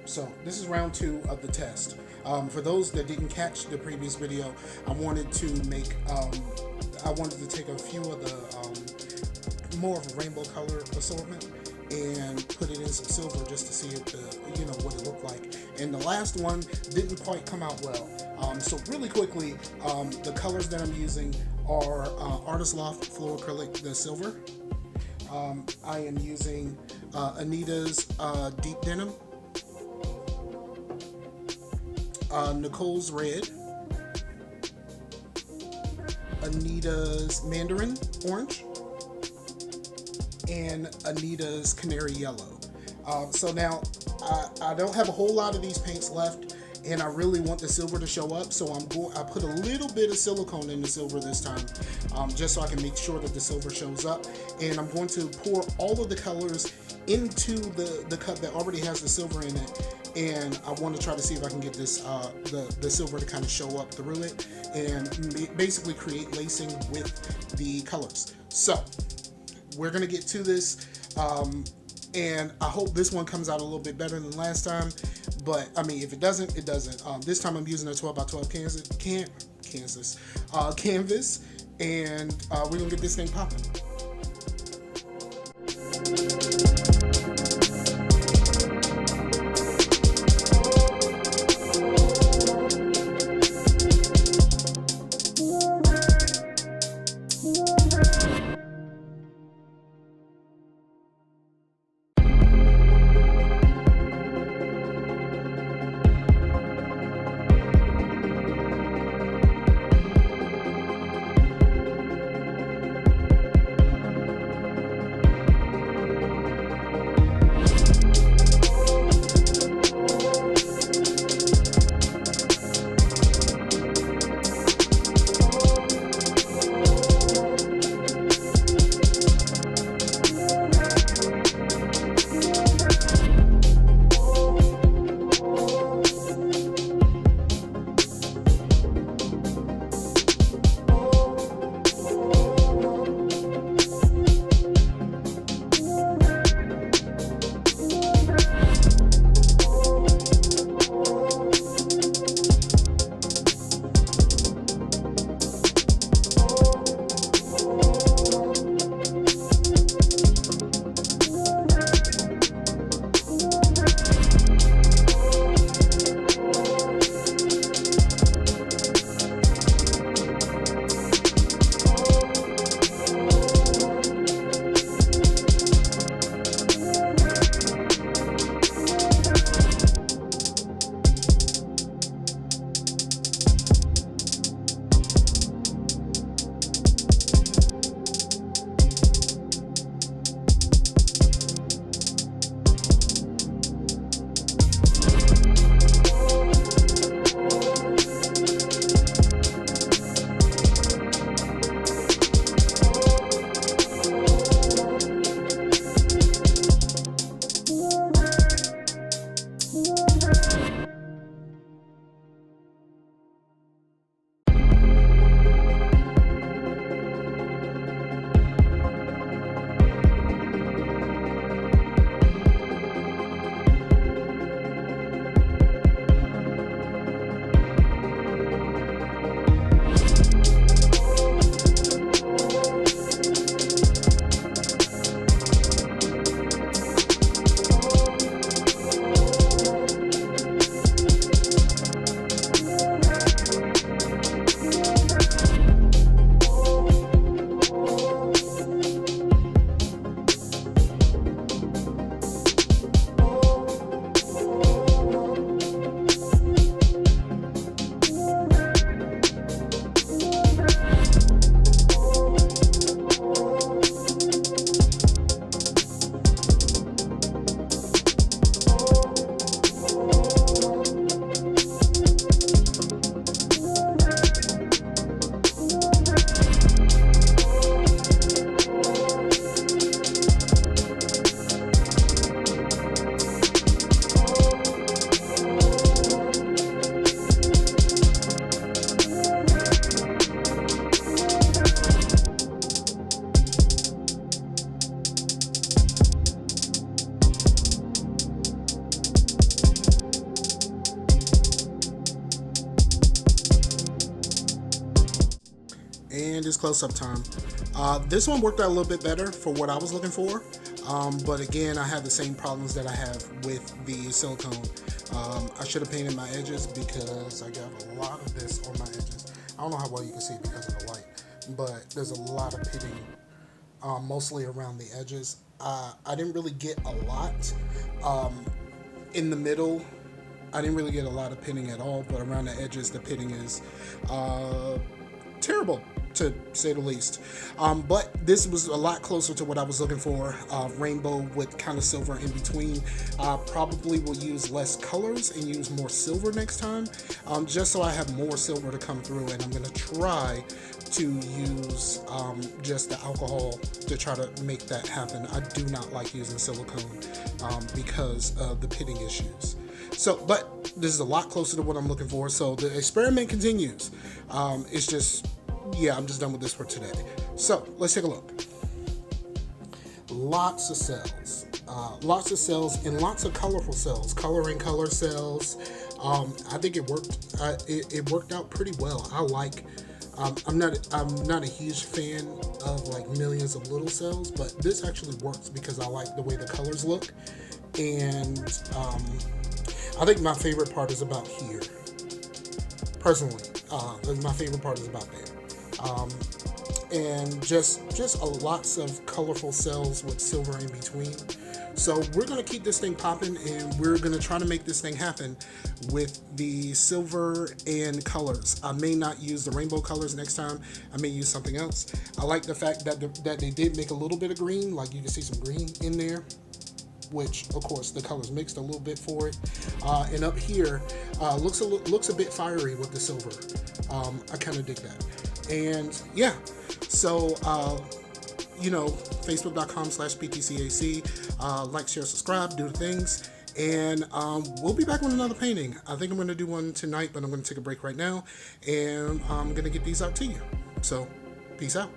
So this is round 2 of the test. For those that didn't catch the previous video, I wanted to take a few of the more of a rainbow color assortment and put it in some silver just to see if what it looked like. And the last one didn't quite come out well. So really quickly, the colors that I'm using are Artist Loft Fluidacrylic, the silver. I am using Anita's deep denim, Nicole's red, Anita's Mandarin orange, and Anita's Canary yellow. So now I don't have a whole lot of these paints left, and I really want the silver to show up, so I put a little bit of silicone in the silver this time, just so I can make sure that the silver shows up. And I'm going to pour all of the colors into the cup that already has the silver in it, and I want to try to see if I can get this the silver to kind of show up through it and basically create lacing with the colors. So we're gonna get to this, and I hope this one comes out a little bit better than last time. But I mean, if it doesn't, it doesn't. This time I'm using a 12x12 canvas, and we're gonna get this thing popping. And it's close-up time. This one worked out a little bit better for what I was looking for, but again, I have the same problems that I have with the silicone. I should have painted my edges because I got a lot of this on my edges. I don't know how well you can see it because of the light, but there's a lot of pitting, mostly around the edges. I didn't really get a lot in the middle. I didn't really get a lot of pitting at all, but around the edges, the pitting is terrible, to say the least. But this was a lot closer to what I was looking for. Rainbow with kind of silver in between. Probably will use less colors and use more silver next time, just so I have more silver to come through. And I'm going to try to use just the alcohol to try to make that happen. I do not like using silicone because of the pitting issues. So, but this is a lot closer to what I'm looking for. So the experiment continues. It's just, yeah, I'm just done with this for today. So let's take a look. Lots of cells. Lots of cells and lots of colorful cells. Color cells. I think it worked. It worked out pretty well. I like. I'm not a huge fan of like millions of little cells, but this actually works because I like the way the colors look. And I think my favorite part is about here. Personally, my favorite part is about there. And just lots of colorful cells with silver in between. So we're gonna keep this thing popping, and we're gonna try to make this thing happen with the silver and colors. I may not use the rainbow colors next time. I may use something else. I like the fact that that they did make a little bit of green, like you can see some green in there, which of course the colors mixed a little bit for it. And up here looks a bit fiery with the silver. I kind of dig that. And yeah, so you know, facebook.com/PTCAC, like, share, subscribe, do the things, and we'll be back with another painting. I think I'm going to do one tonight, but I'm going to take a break right now, and I'm going to get these out to you. So peace out.